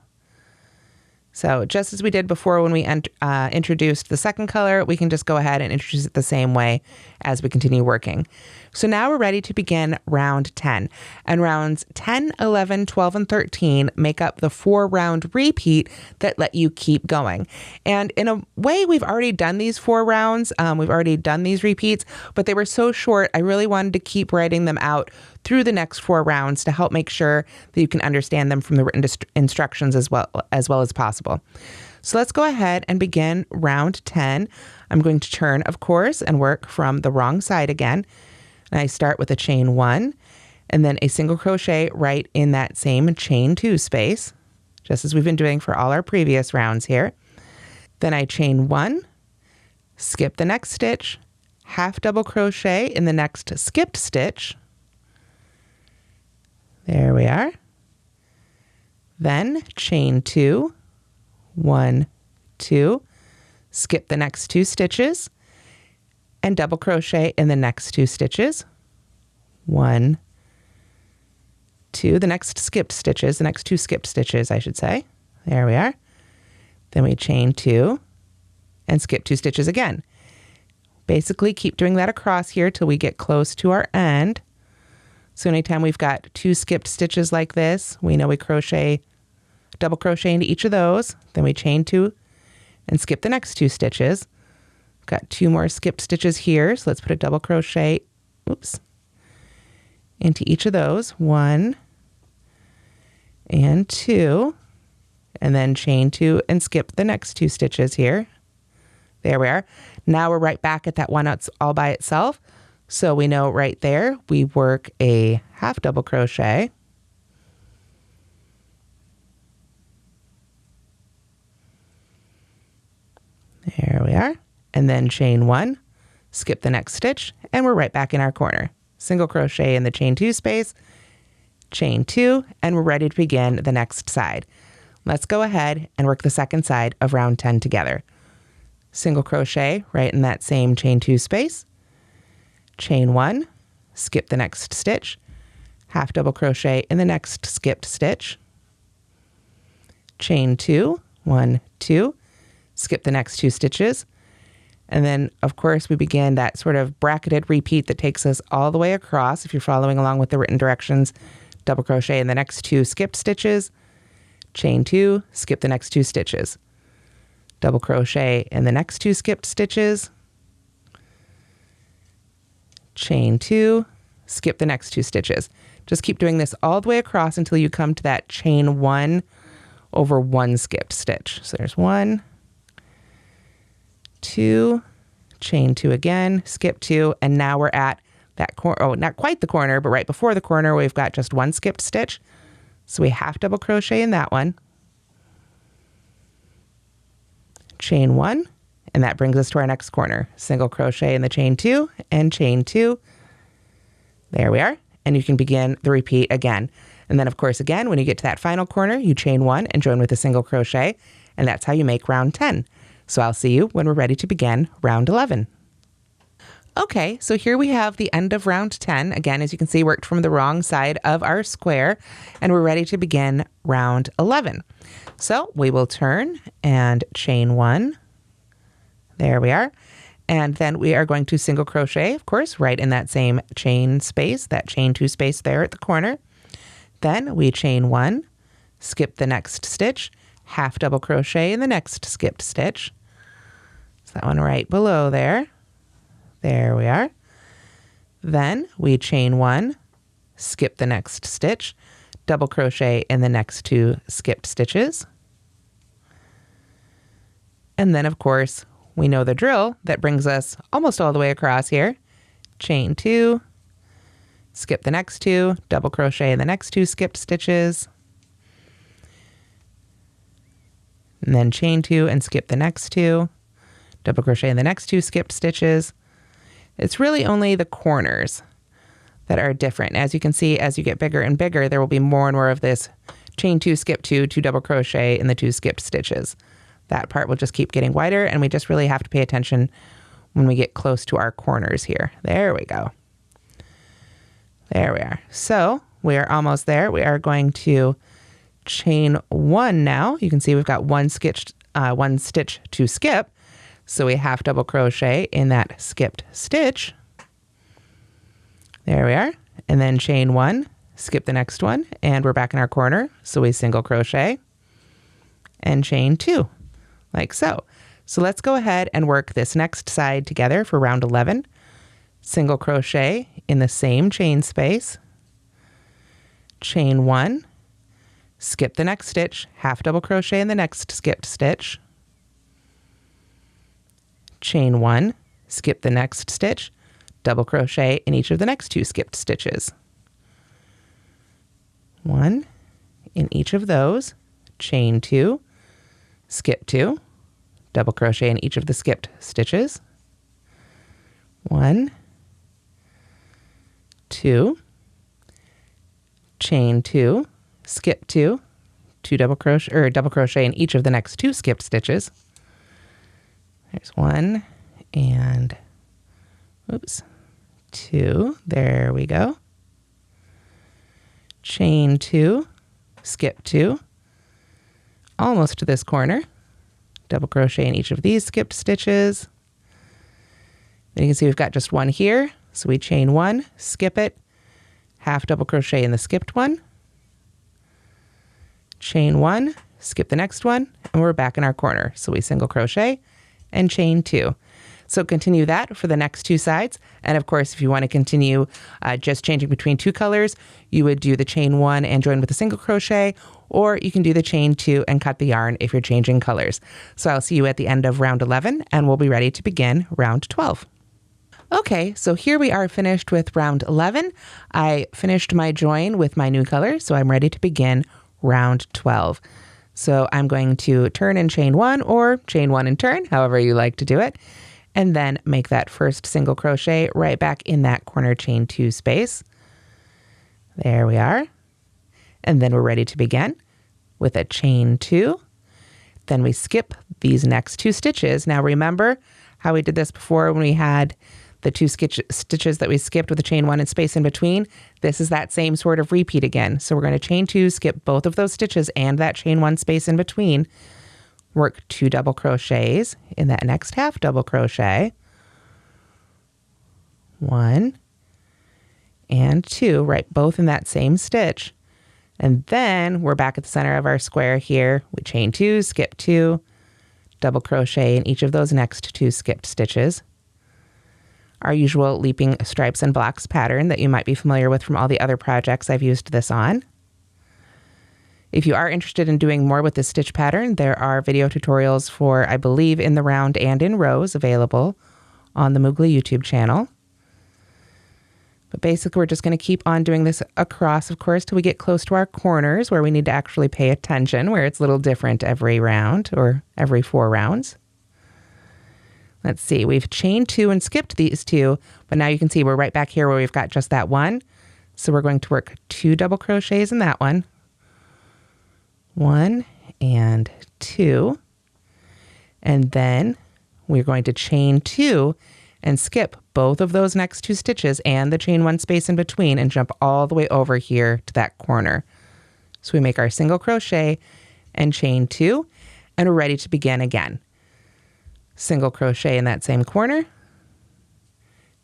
So just as we did before when we introduced the second color, we can just go ahead and introduce it the same way as we continue working. So now we're ready to begin round 10. And rounds 10, 11, 12, and 13 make up the 4-round repeat that let you keep going. And in a way, we've already done these 4 rounds. We've already done these repeats, but they were so short, I really wanted to keep writing them out through the next 4 rounds to help make sure that you can understand them from the written instructions as well as possible. So let's go ahead and begin round 10. I'm going to turn, of course, and work from the wrong side again. And I start with a chain 1 and then a single crochet right in that same chain 2 space, just as we've been doing for all our previous rounds here. Then I chain 1, skip the next stitch, half double crochet in the next skipped stitch. There we are. Then chain 2, 1, 2, skip the next 2 stitches, and double crochet in the next 2 stitches. 1, 2, the next 2 skipped stitches, I should say. There we are. Then we chain 2 and skip 2 stitches again. Basically keep doing that across here till we get close to our end. So anytime we've got 2 skipped stitches like this, we know we double crochet into each of those. Then we chain 2 and skip the next 2 stitches. Got 2 more skipped stitches here, so let's put a double crochet, into each of those. 1 and 2, and then chain 2 and skip the next 2 stitches here. There we are. Now we're right back at that one all by itself. So we know right there, we work a half double crochet. There we are. And then chain 1, skip the next stitch, and we're right back in our corner. Single crochet in the chain 2 space, chain 2, and we're ready to begin the next side. Let's go ahead and work the second side of round 10 together. single crochet right in that same chain 2 space, chain 1, skip the next stitch, half double crochet in the next skipped stitch, chain 2, 1, 2, skip the next 2 stitches, and then of course we begin that sort of bracketed repeat that takes us all the way across. If you're following along with the written directions, double crochet in the next 2 skipped stitches, chain 2, skip the next 2 stitches, double crochet in the next 2 skipped stitches, chain 2, skip the next 2 stitches. Just keep doing this all the way across until you come to that chain 1 over 1 skipped stitch. So there's 1, 2, chain 2 again, skip 2, and now we're at that corner, oh, not quite the corner, but right before the corner, we've got just 1 skipped stitch. So we half double crochet in that one, chain 1, and that brings us to our next corner. Single crochet in the chain 2 and chain 2. There we are. And you can begin the repeat again. And then of course, again, when you get to that final corner, you chain 1 and join with a single crochet, and that's how you make round 10. So I'll see you when we're ready to begin round 11. Okay, so here we have the end of round 10. Again, as you can see, worked from the wrong side of our square, and we're ready to begin round 11. So we will turn and chain 1. There we are. And then we are going to single crochet, of course, right in that same chain space, that chain 2 space there at the corner. Then we chain 1, skip the next stitch, half double crochet in the next skipped stitch. So that one right below there. There we are. Then we chain 1, skip the next stitch, double crochet in the next 2 skipped stitches. And then, of course, we know the drill that brings us almost all the way across here. Chain 2, skip the next 2, double crochet in the next 2 skipped stitches, and then chain 2 and skip the next 2, double crochet in the next 2 skipped stitches. It's really only the corners that are different. As you can see, as you get bigger and bigger, there will be more and more of this chain 2, skip 2, 2 double crochet in the 2 skipped stitches. That part will just keep getting wider, and we just really have to pay attention when we get close to our corners here. There we go. There we are. So we are almost there. We are going to chain 1 now. You can see we've got one stitch to skip. So we half double crochet in that skipped stitch. There we are. And then chain 1, skip the next one, and we're back in our corner. So we single crochet and chain 2, like so. So let's go ahead and work this next side together for round 11. Single crochet in the same chain space, chain 1, skip the next stitch, half double crochet in the next skipped stitch, chain 1, skip the next stitch, double crochet in each of the next 2 skipped stitches. 1 in each of those, chain 2, skip 2, double crochet in each of the skipped stitches. 1, 2, chain 2, skip 2, 2 double crochet in each of the next 2 skipped stitches. There's 1 and 2. There we go. Chain 2, skip 2, almost to this corner. Double crochet in each of these skipped stitches. Then you can see we've got just 1 here. So we chain 1, skip it, half double crochet in the skipped one, chain 1, skip the next one, and we're back in our corner. So we single crochet and chain 2. So continue that for the next 2 sides. And of course, if you want to continue just changing between 2 colors, you would do the chain 1 and join with a single crochet, or you can do the chain 2 and cut the yarn if you're changing colors. So I'll see you at the end of round 11, and we'll be ready to begin round 12. Okay, so here we are finished with round 11. I finished my join with my new color, so I'm ready to begin round 12. So I'm going to turn and chain 1, or chain 1 and turn, however you like to do it, and then make that first single crochet right back in that corner chain 2 space. There we are. And then we're ready to begin with a chain 2. Then we skip these next 2 stitches. Now remember how we did this before when we had the 2 stitches that we skipped with the chain 1 and space in between? This is that same sort of repeat again. So we're going to chain 2, skip both of those stitches and that chain 1 space in between, work 2 double crochets in that next half double crochet, 1 and 2, right, both in that same stitch. And then we're back at the center of our square here. We chain 2, skip 2, double crochet in each of those next 2 skipped stitches. Our usual leaping stripes and blocks pattern that you might be familiar with from all the other projects I've used this on. If you are interested in doing more with this stitch pattern, there are video tutorials for, I believe, in the round and in rows available on the Moogly YouTube channel. But basically, we're just going to keep on doing this across, of course, till we get close to our corners where we need to actually pay attention, where it's a little different every round or every 4 rounds. Let's see, we've chained 2 and skipped these 2, but now you can see we're right back here where we've got just that 1. So we're going to work 2 double crochets in that one. 1 and 2. And then we're going to chain 2 and skip both of those next 2 stitches and the chain 1 space in between and jump all the way over here to that corner. So we make our single crochet and chain 2, and we're ready to begin again. Single crochet in that same corner,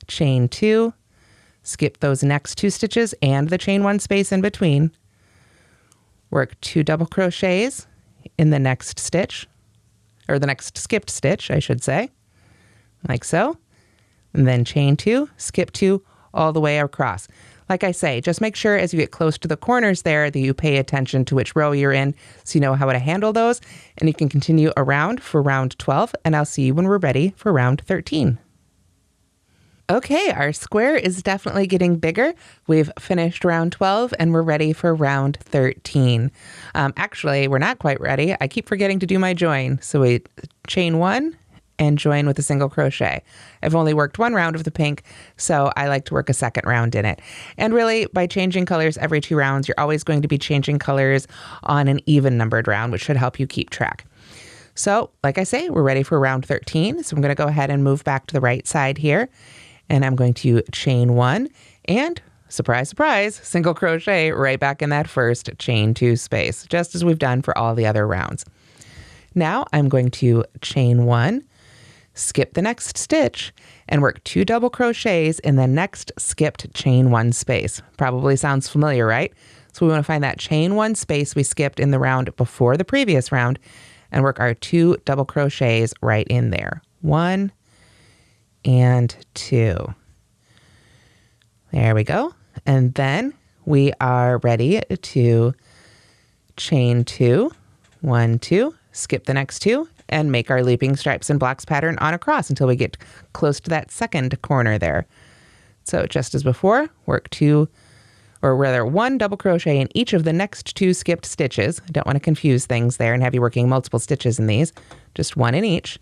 chain 2, skip those next 2 stitches and the chain 1 space in between, work 2 double crochets in the next stitch, or the next skipped stitch, I should say, like so. And then chain 2, skip 2 all the way across. Like I say, just make sure as you get close to the corners there that you pay attention to which row you're in so you know how to handle those. And you can continue around for round 12, and I'll see you when we're ready for round 13. Okay, our square is definitely getting bigger. We've finished round 12 and we're ready for round 13. Actually, we're not quite ready. I keep forgetting to do my join. So we chain 1 and join with a single crochet. I've only worked 1 round of the pink, so I like to work a second round in it. And really, by changing colors every 2 rounds, you're always going to be changing colors on an even numbered round, which should help you keep track. So, like I say, we're ready for round 13. So I'm going to go ahead and move back to the right side here, and I'm going to chain 1 and, surprise, surprise, single crochet right back in that first chain 2 space, just as we've done for all the other rounds. Now I'm going to chain 1, skip the next stitch, and work 2 double crochets in the next skipped chain 1 space. Probably sounds familiar, right? So we want to find that chain 1 space we skipped in the round before the previous round and work our 2 double crochets right in there. 1 and 2. There we go. And then we are ready to chain 2, 1, 2, skip the next 2, and make our leaping stripes and blocks pattern on across until we get close to that second corner there. So just as before, work 2, or rather 1 double crochet in each of the next 2 skipped stitches. I don't want to confuse things there and have you working multiple stitches in these, just 1 in each.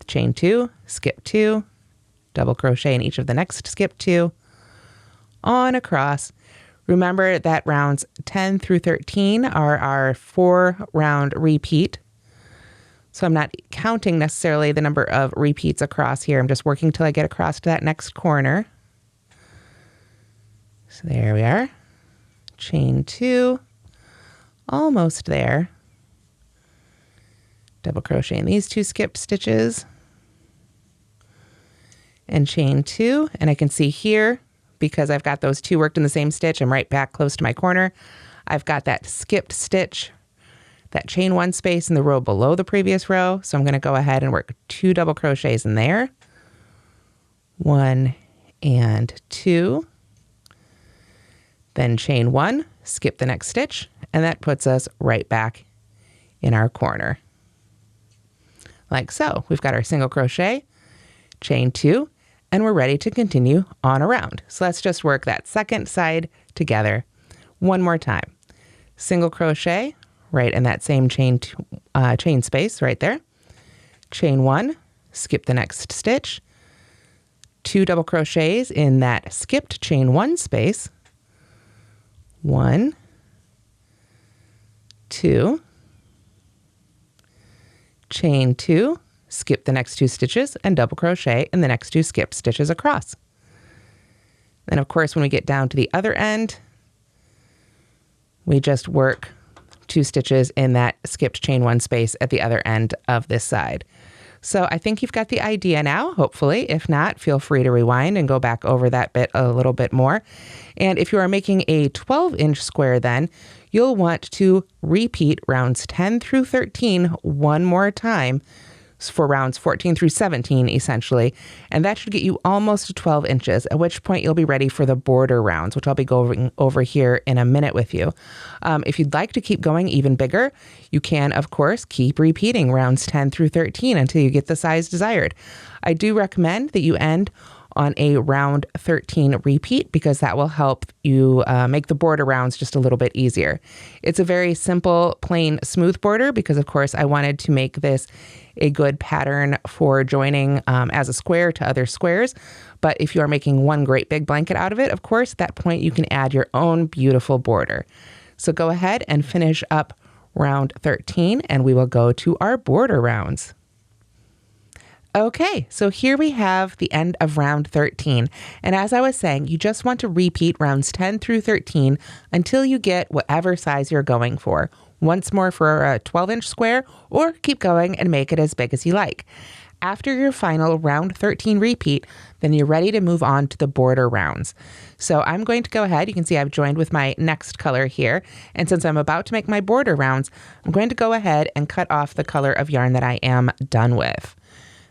Chain 2, skip 2, double crochet in each of the next skip 2, on across. Remember that rounds 10 through 13 are our 4-round repeat. So I'm not counting necessarily the number of repeats across here. I'm just working till I get across to that next corner. So there we are. Chain 2, almost there. Double crochet in these 2 skipped stitches. And chain 2, and I can see here, because I've got those 2 worked in the same stitch, I'm right back close to my corner. I've got that skipped stitch, that chain 1 space in the row below the previous row. So I'm going to go ahead and work 2 double crochets in there. 1 and 2. Then chain 1, skip the next stitch, and that puts us right back in our corner. Like so. We've got our single crochet, chain 2, and we're ready to continue on around. So let's just work that second side together one more time. Single crochet right in that same chain space right there. Chain 1, skip the next stitch, 2 double crochets in that skipped chain 1 space. 1, 2, chain 2, skip the next 2 stitches, and double crochet in the next 2 skipped stitches across. Then of course when we get down to the other end, we just work 2 stitches in that skipped chain 1 space at the other end of this side. So I think you've got the idea now, hopefully. If not, feel free to rewind and go back over that bit a little bit more. And if you are making a 12-inch square then, you'll want to repeat rounds 10 through 13 one more time for rounds 14 through 17 essentially, and that should get you almost to 12 inches, at which point you'll be ready for the border rounds, which I'll be going over here in a minute with you. If you'd like to keep going even bigger, you can, of course, keep repeating rounds 10 through 13 until you get the size desired. I do recommend that you end on a round 13 repeat because that will help you make the border rounds just a little bit easier. It's a very simple, plain, smooth border because, of course, I wanted to make this a good pattern for joining as a square to other squares. But if you are making one great big blanket out of it, of course, at that point you can add your own beautiful border. So go ahead and finish up round 13 and we will go to our border rounds. Okay, so here we have the end of round 13. And as I was saying, you just want to repeat rounds 10 through 13 until you get whatever size you're going for. Once more for a 12-inch square, or keep going and make it as big as you like. After your final round 13 repeat, then you're ready to move on to the border rounds. So I'm going to go ahead, you can see I've joined with my next color here, and since I'm about to make my border rounds, I'm going to go ahead and cut off the color of yarn that I am done with.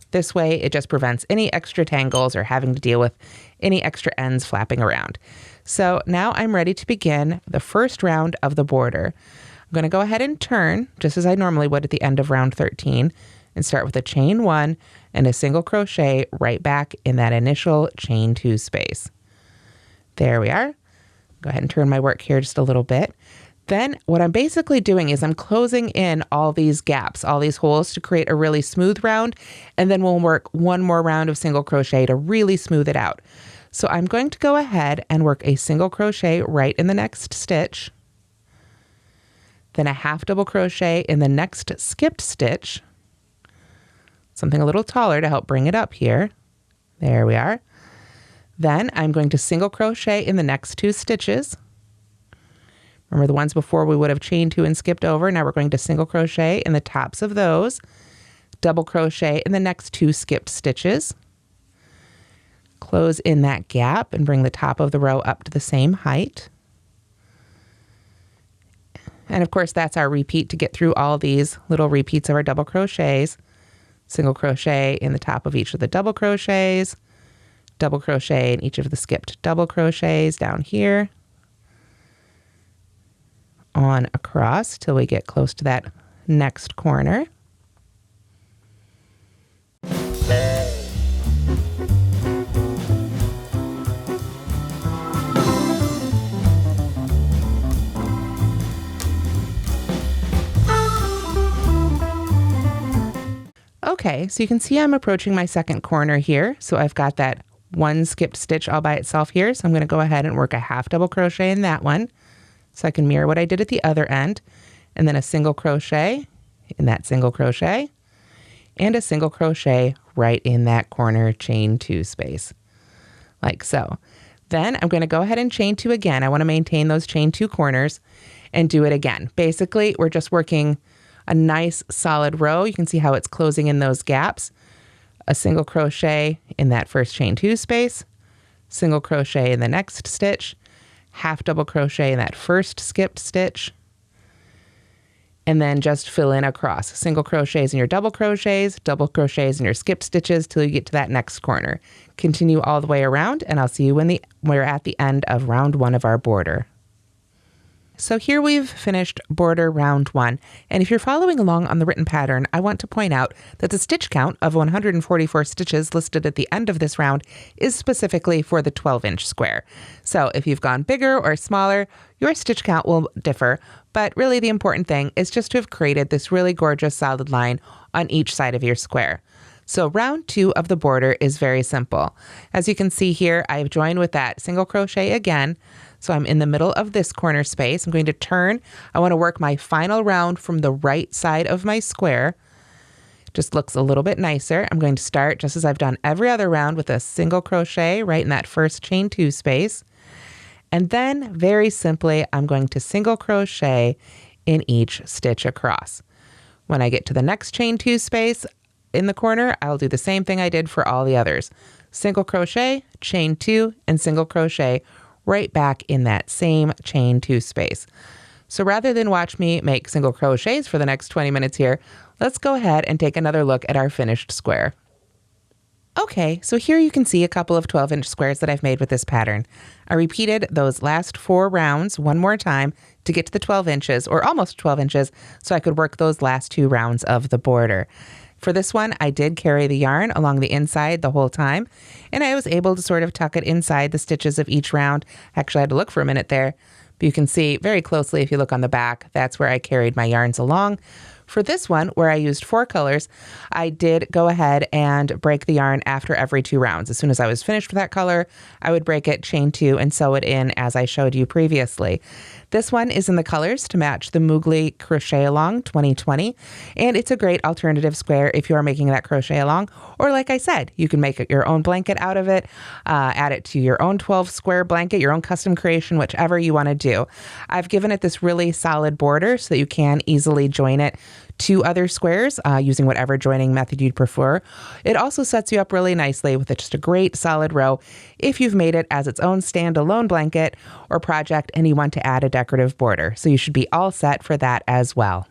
This way, it just prevents any extra tangles or having to deal with any extra ends flapping around. So now I'm ready to begin the first round of the border. I'm going to go ahead and turn, just as I normally would at the end of round 13, and start with a chain 1 and a single crochet right back in that initial chain 2 space. There we are. Go ahead and turn my work here just a little bit. Then what I'm basically doing is I'm closing in all these gaps, all these holes to create a really smooth round, and then we'll work one more round of single crochet to really smooth it out. So I'm going to go ahead and work a single crochet right in the next stitch, then a half double crochet in the next skipped stitch, something a little taller to help bring it up here. There we are. Then I'm going to single crochet in the next 2 stitches. Remember the ones before we would have chained 2 and skipped over. Now we're going to single crochet in the tops of those, double crochet in the next 2 skipped stitches, close in that gap and bring the top of the row up to the same height. And of course, that's our repeat to get through all these little repeats of our double crochets. Single crochet in the top of each of the double crochets, double crochet in each of the skipped double crochets down here, on across till we get close to that next corner. Okay, so you can see I'm approaching my second corner here. So I've got that one skipped stitch all by itself here. So I'm going to go ahead and work a half double crochet in that one so I can mirror what I did at the other end, and then a single crochet in that single crochet and a single crochet right in that corner chain 2 space, like so. Then I'm going to go ahead and chain 2 again. I want to maintain those chain 2 corners and do it again. Basically, we're just working a nice solid row. You can see how it's closing in those gaps. A single crochet in that first chain 2 space, single crochet in the next stitch, half double crochet in that first skipped stitch, and then just fill in across. Single crochets in your double crochets in your skipped stitches till you get to that next corner. Continue all the way around, and I'll see you when we're at the end of round 1 of our border. So here we've finished border round 1, and if you're following along on the written pattern, I want to point out that the stitch count of 144 stitches listed at the end of this round is specifically for the 12-inch square. So if you've gone bigger or smaller, your stitch count will differ, but really the important thing is just to have created this really gorgeous solid line on each side of your square. So round 2 of the border is very simple. As you can see here, I've joined with that single crochet again. So I'm in the middle of this corner space. I'm going to turn. I want to work my final round from the right side of my square. Just looks a little bit nicer. I'm going to start just as I've done every other round with a single crochet right in that first chain 2 space. And then very simply, I'm going to single crochet in each stitch across. When I get to the next chain 2 space in the corner, I'll do the same thing I did for all the others. Single crochet, chain 2, and single crochet right back in that same chain 2 space. So rather than watch me make single crochets for the next 20 minutes here, let's go ahead and take another look at our finished square. Okay, so here you can see a couple of 12-inch squares that I've made with this pattern. I repeated those last 4 rounds one more time to get to the 12 inches, or almost 12 inches, so I could work those last 2 rounds of the border. For this one, I did carry the yarn along the inside the whole time, and I was able to sort of tuck it inside the stitches of each round. Actually, I had to look for a minute there, but you can see very closely if you look on the back, that's where I carried my yarns along. For this one, where I used 4 colors, I did go ahead and break the yarn after every 2 rounds. As soon as I was finished with that color, I would break it, chain 2, and sew it in as I showed you previously. This one is in the colors to match the Moogly Crochet Along 2020, and it's a great alternative square if you are making that crochet along, or like I said, you can make your own blanket out of it, add it to your own 12 square blanket, your own custom creation, whichever you want to do. I've given it this really solid border so that you can easily join it to other squares using whatever joining method you'd prefer. It also sets you up really nicely with just a great solid row if you've made it as its own standalone blanket or project and you want to add a decorative border. So you should be all set for that as well.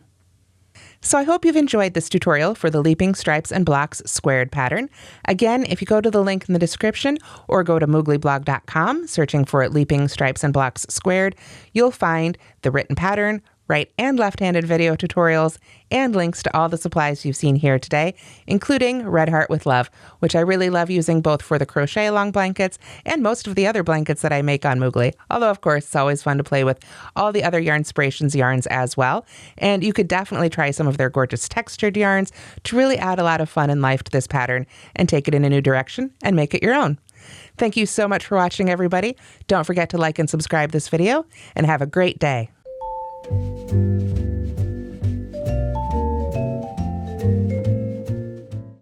So I hope you've enjoyed this tutorial for the Leaping Stripes and Blocks squared pattern. Again, if you go to the link in the description or go to mooglyblog.com searching for Leaping Stripes and Blocks squared, you'll find the written pattern, right and left-handed video tutorials, and links to all the supplies you've seen here today, including Red Heart with Love, which I really love using both for the crochet along blankets and most of the other blankets that I make on Moogly. Although, of course, it's always fun to play with all the other Yarnspirations yarns as well. And you could definitely try some of their gorgeous textured yarns to really add a lot of fun and life to this pattern and take it in a new direction and make it your own. Thank you so much for watching, everybody. Don't forget to like and subscribe this video, and have a great day.